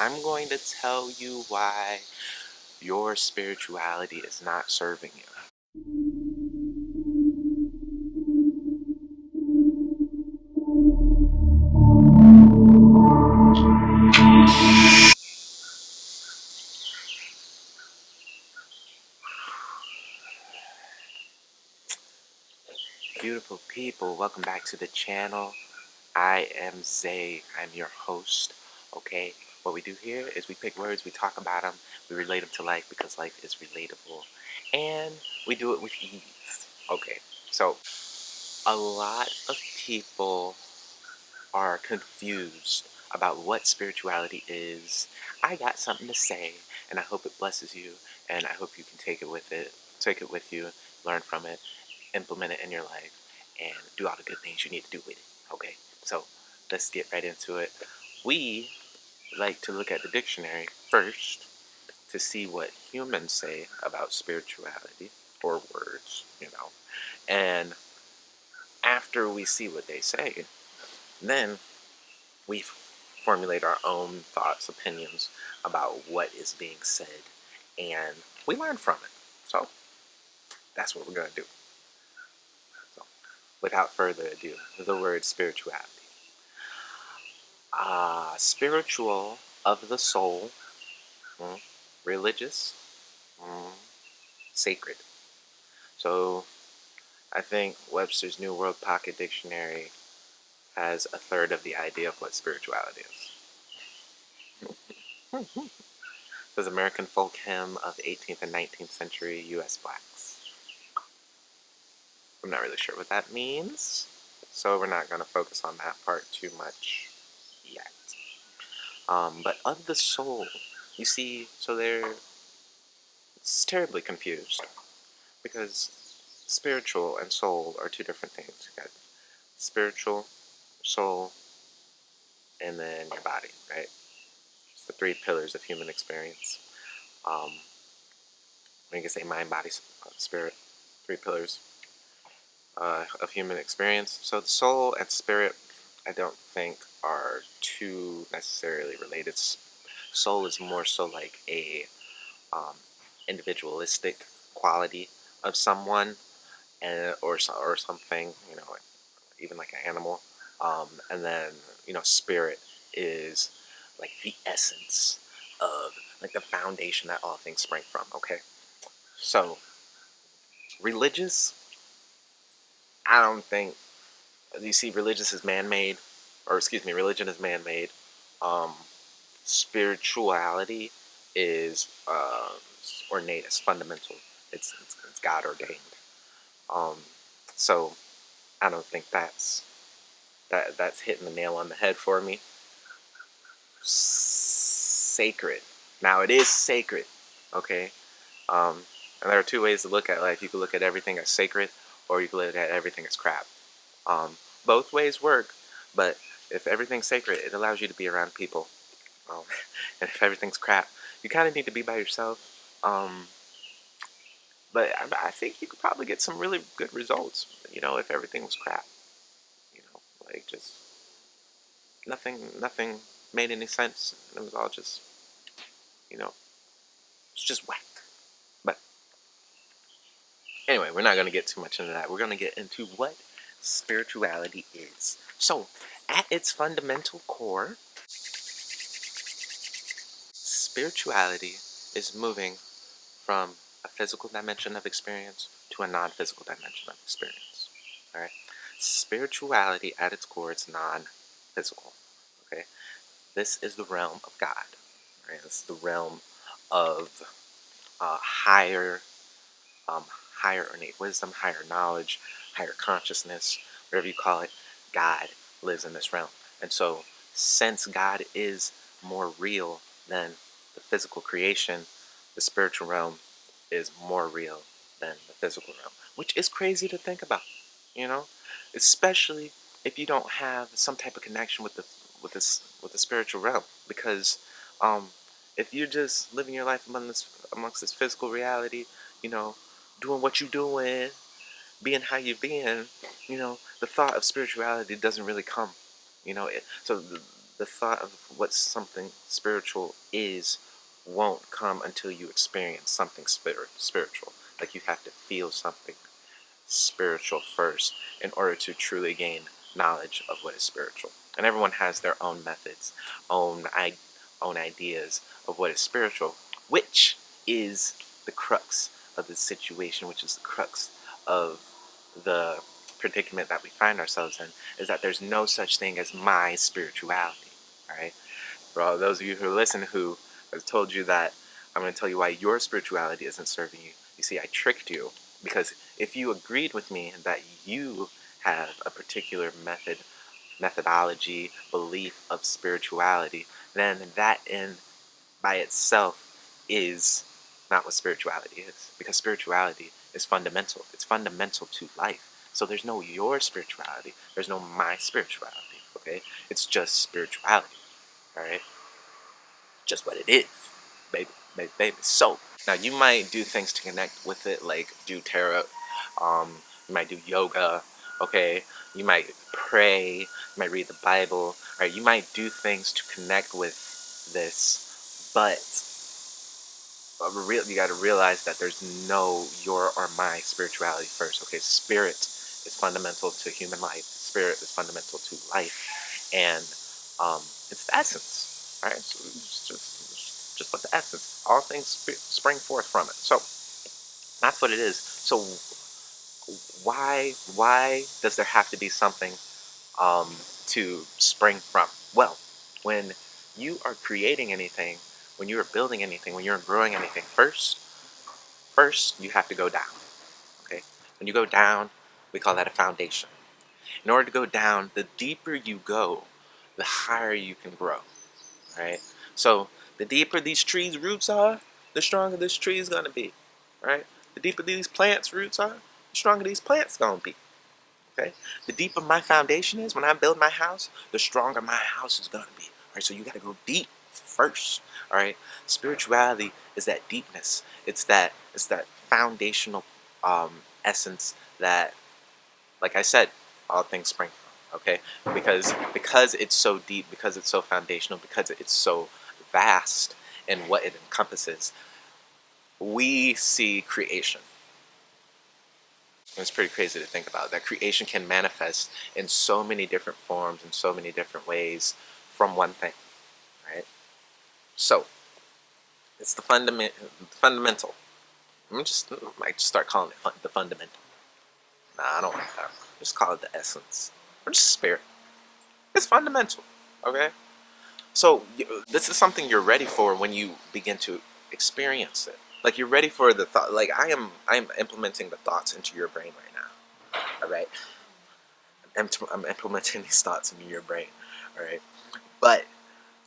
I'm going to tell you why your spirituality is not serving you. Beautiful people, welcome back to the channel. I am Zay. I'm your host. Okay, what we do here is we pick words, we talk about them, we relate them to life because life is relatable, and we do it with ease. Okay, so a lot of people are confused about what spirituality is. I got something to say, and I hope it blesses you, and I hope you can take it with you, learn from it, implement it in your life, and do all the good things you need to do with it. Okay, so let's get right into it. We like to look at the dictionary first to see what humans say about spirituality, or words, and after we see what they say, then we formulate our own thoughts, opinions about what is being said, and we learn from it. So that's what we're going to do. So, without further ado, the word spirituality. Spiritual, of the soul, mm, religious, mm, sacred. So I think Webster's New World Pocket Dictionary has a third of the idea of what spirituality is. Says American folk hymn of the 18th and 19th century U.S. blacks. I'm not really sure what that means, so we're not going to focus on that part too much yet. But of the soul, you see, so it's terribly confused because spiritual and soul are two different things. You got spiritual, soul, and then your body, right? It's the three pillars of human experience. You can say mind, body, spirit, three pillars of human experience. So the soul and spirit, I don't think are too necessarily related. Soul is more so like a individualistic quality of someone, and or something, even like an animal. And then spirit is like the essence of, like, the foundation that all things spring from. Okay, so religious, I don't think you see religious is man-made, or excuse me, religion is man-made. Um, Spirituality is ornate, it's fundamental. It's God ordained. Um, so I don't think that's hitting the nail on the head for me. Sacred. Now it is sacred, okay? And there are two ways to look at life. You can look at everything as sacred, or you can look at everything as crap. Both ways work, but if everything's sacred, it allows you to be around people. Um, and if everything's crap, you kind of need to be by yourself. But I think you could probably get some really good results, if everything was crap. Like, just nothing made any sense. It was all just, it's just whack. But anyway, we're not going to get too much into that. We're going to get into what spirituality is. So, at its fundamental core, spirituality is moving from a physical dimension of experience to a non-physical dimension of experience. All right, spirituality at its core is non-physical. Okay, this is the realm of God. Right, this is the realm of higher, higher innate wisdom, higher knowledge, higher consciousness, whatever you call it. God lives in this realm, and so since God is more real than the physical creation, the spiritual realm is more real than the physical realm, which is crazy to think about, you know, especially if you don't have some type of connection with the spiritual realm, because um, if you're just living your life amongst this physical reality, you know, doing what you're doing, being how you're being, the thought of spirituality doesn't really come, so the the thought of what something spiritual is won't come until you experience something spiritual. Like, you have to feel something spiritual first in order to truly gain knowledge of what is spiritual. And everyone has their own methods, own own ideas of what is spiritual, which is the crux of the situation, which is the crux of the predicament that we find ourselves in, is that there's no such thing as my spirituality. All right. For all those of you who listen, who have told you that I'm going to tell you why your spirituality isn't serving you. You see, I tricked you, because if you agreed with me that you have a particular methodology, belief of spirituality, then that in by itself is not what spirituality is. Because spirituality is fundamental. It's fundamental to life. So there's no your spirituality. There's no my spirituality. Okay? It's just spirituality. Alright? Just what it is. Baby. Baby, baby. So, now you might do things to connect with it, like do tarot. You might do yoga. Okay? You might pray. You might read the Bible. Alright? You might do things to connect with this. But you got to realize that there's no your or my spirituality first. Okay, spirit is fundamental to human life. Spirit is fundamental to life, and it's the essence. All right, so it's just what the essence. All things spring forth from it. So that's what it is. So why does there have to be something to spring from? Well, when you are creating anything, when you are building anything, when you're growing anything, first you have to go down. Okay, when you go down, we call that a foundation. In order to go down, the deeper you go, the higher you can grow. Right. So the deeper these trees' roots are, the stronger this tree is gonna be. Right. The deeper these plants' roots are, the stronger these plants gonna be. Okay? The deeper my foundation is when I build my house, the stronger my house is going to be. All right? So you got to go deep first. All right? Spirituality is that deepness. It's that foundational essence that, like I said, all things spring from. Okay? Because it's so deep, because it's so foundational, because it's so vast in what it encompasses, we see creation. It's pretty crazy to think about that creation can manifest in so many different forms, in so many different ways from one thing, right? So it's the fundamental. Might just start calling it the fundamental. Nah, I don't like that. Just call it the essence or just spirit. It's fundamental, okay? So this is something you're ready for when you begin to experience it. Like, you're ready for the thought. Like, I am implementing the thoughts into your brain right now. All right. I'm implementing these thoughts into your brain, all right? But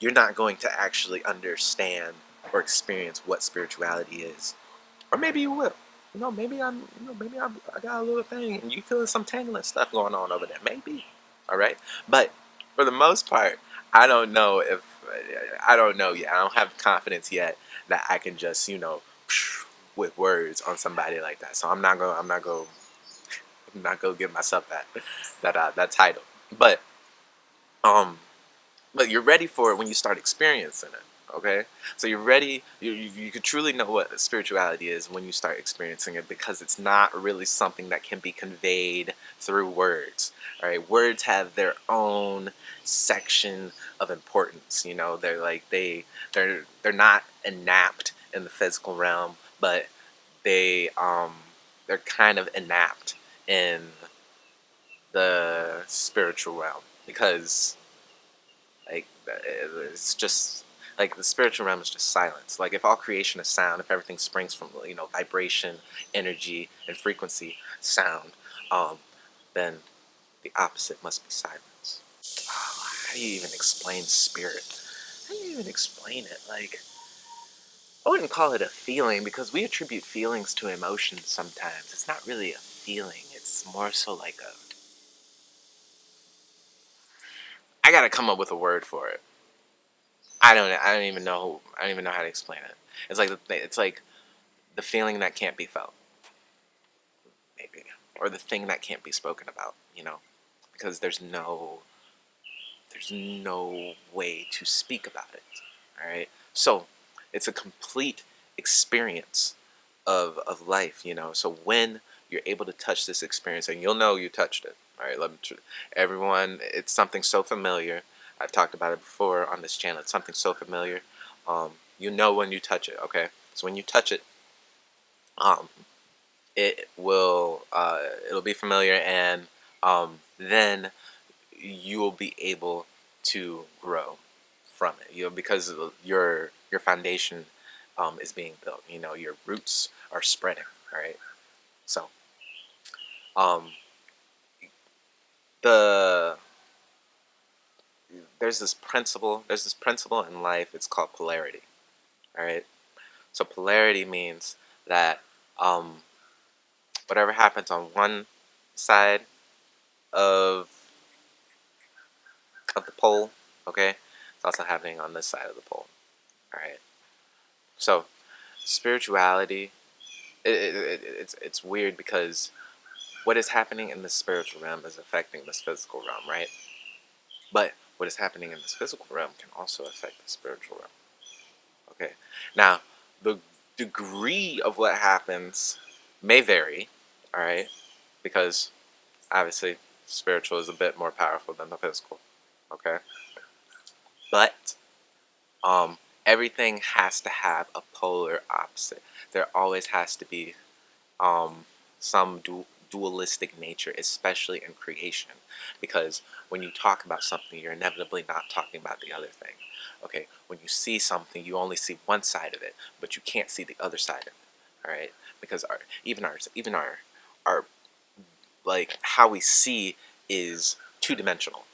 you're not going to actually understand or experience what spirituality is, or maybe you will. I got a little thing, and you feeling some tangling stuff going on over there, maybe, all right? But for the most part, I don't know yet. I don't have confidence yet that I can just with words on somebody like that. So I'm not gonna give myself that title. But um, but you're ready for it when you start experiencing it. Okay, so you're ready. You could truly know what spirituality is when you start experiencing it, because it's not really something that can be conveyed through words. All right, words have their own section of importance. They're like they're not inapt in the physical realm, but they're kind of inapt in the spiritual realm, because like it's just like the spiritual realm is just silence. Like, if all creation is sound, if everything springs from vibration, energy, and frequency, sound, um, then the opposite must be silence. Oh, how do you even explain spirit? How do you even explain it? Like, I wouldn't call it a feeling, because we attribute feelings to emotions sometimes. It's not really a feeling. It's more so like a. I gotta come up with a word for it. I don't even know. I don't even know how to explain it. It's like the feeling that can't be felt, maybe, or the thing that can't be spoken about. Because there's no way to speak about it. All right. So it's a complete experience of life, you know. So when you're able to touch this experience, and you'll know you touched it. All right. Everyone, it's something so familiar. I've talked about it before on this channel. It's something so familiar. You know when you touch it. Okay. So when you touch it, um, it'll be familiar, and then you will be able to grow from it. You know, because your foundation is being built. You know, your roots are spreading. All right. So um, the there's this principle. There's this principle in life. It's called polarity. All right. So polarity means that um, whatever happens on one side of the pole, okay, it's also happening on this side of the pole. All right. So spirituality, it's weird because what is happening in the spiritual realm is affecting this physical realm, right? But what is happening in this physical realm can also affect the spiritual realm. Okay. Now, the degree of what happens may vary, all right, because obviously spiritual is a bit more powerful than the physical. Okay. But um, everything has to have a polar opposite. There always has to be um, some dualistic nature, especially in creation, because when you talk about something, you're inevitably not talking about the other thing. Okay, when you see something, you only see one side of it, but you can't see the other side of it. All right, because our like how we see is two-dimensional.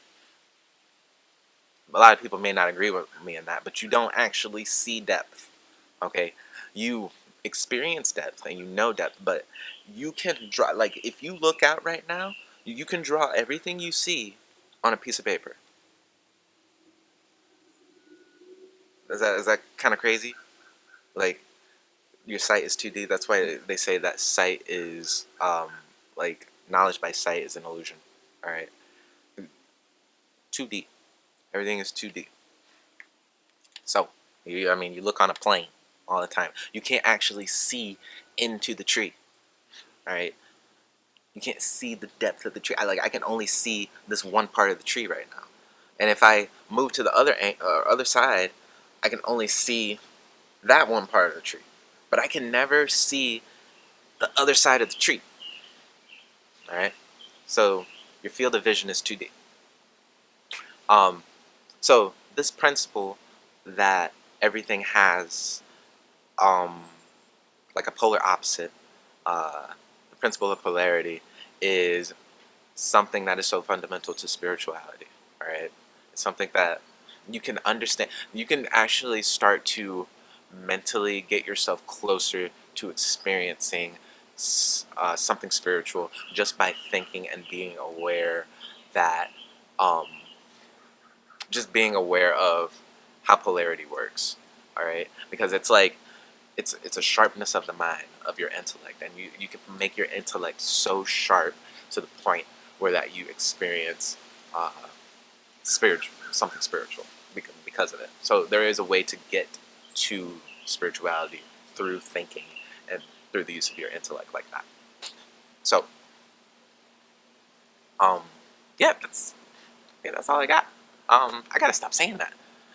A lot of people may not agree with me in that, but you don't actually see depth. Okay, you experience depth and you know depth, but you can draw. Like if you look out right now, you can draw everything you see on a piece of paper. Is that kind of crazy? Like your sight is 2D. That's why they say that sight is like knowledge by sight is an illusion. All right, 2D. Everything is 2D. So I mean, you look on a plane all the time. You can't actually see into the tree. All right, you can't see the depth of the tree. I can only see this one part of the tree right now. And if I move to the other side, I can only see that one part of the tree. But I can never see the other side of the tree. All right. So your field of vision is 2D. Um, so this principle that everything has um, like a polar opposite, the principle of polarity is something that is so fundamental to spirituality. All right, it's something that you can understand. You can actually start to mentally get yourself closer to experiencing something spiritual just by thinking and being aware that, um, just being aware of how polarity works. All right, because it's like it's a sharpness of the mind, of your intellect, and you can make your intellect so sharp to the point where that you experience uh, spiritual something spiritual because of it. So there is a way to get to spirituality through thinking and through the use of your intellect like that. So um yeah, that's all I got. I gotta stop saying that.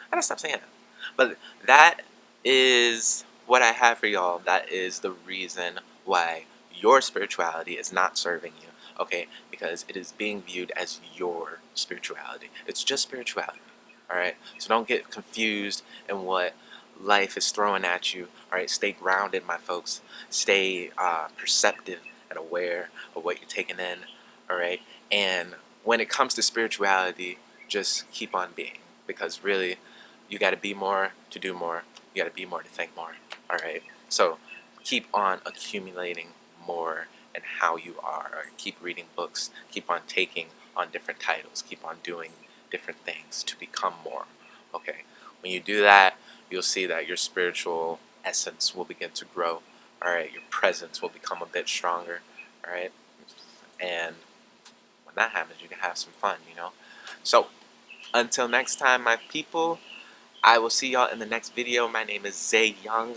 I gotta stop saying that. But that is what I have for y'all. That is the reason why your spirituality is not serving you. Okay, because it is being viewed as your spirituality. It's just spirituality. All right. So don't get confused in what life is throwing at you. All right. Stay grounded, my folks. Stay perceptive and aware of what you're taking in. All right. And when it comes to spirituality, just keep on being, because really you got to be more to do more. You got to be more to think more. All right. So keep on accumulating more and how you are. Or keep reading books. Keep on taking on different titles. Keep on doing different things to become more. Okay. When you do that, you'll see that your spiritual essence will begin to grow. All right. Your presence will become a bit stronger. All right. And when that happens, you can have some fun, you know. So Until next time, my people, I will see y'all in the next video. My name is Zay Young.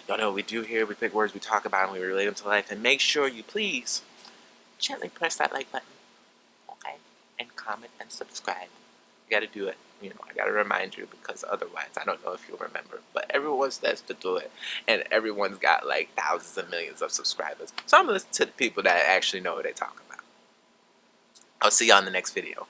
Y'all know what we do here. We pick words, we talk about them, we relate them to life. And make sure you please gently press that like button, okay? And comment and subscribe. You gotta do it. You know, I gotta remind you because otherwise I don't know if you'll remember. But everyone says to do it. And everyone's got like thousands and millions of subscribers. So I'm gonna listen to the people that actually know what they talk about. I'll see y'all in the next video.